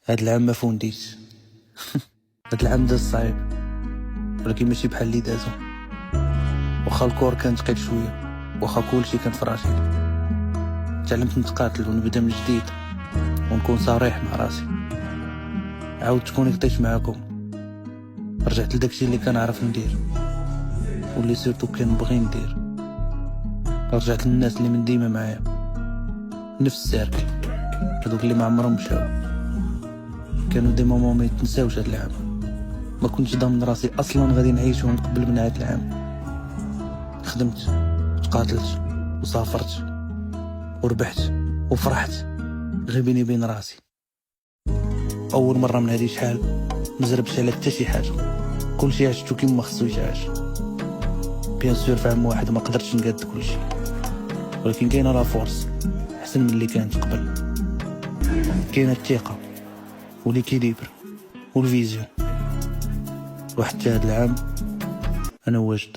هاد العام ما فونديتش. هاد العام داز صعيب، ولكن ماشي بحال اللي دازو. واخا الكور كان ثقيل شويه، واخا كلشي كان فراشي، تعلمت نتقاتل ونبدا من جديد ونكون صريح مع راسي. عاودت كونيكتيت معاكم، رجعت لداكشي اللي كنعرف ندير واللي سيرتو كنبغي ندير. رجعت للناس اللي من ديما معايا، نفس السيركل، هذوك اللي ما عمرهم مشاو. كانوا دي مومون ما يتنساوش. هاد العام ما كنتش ضامن راسي اصلا غادي نعيشهم قبل من نهاية العام. خدمت وتقاتلت وسافرت وربحت وفرحت غير بيني بين راسي. اول مره من هادي شحال ما زربتش على حتى شي حاجه، كلشي عشتو كيما خصو يتعاش. بيان سور في عام واحد ما قدرتش نقاد كلشي، ولكن كاينه لا فورس احسن من اللي كانت قبل. كاينه الثقه وليكيليبر والفيزيون. وحتى هاد العام انا واجد.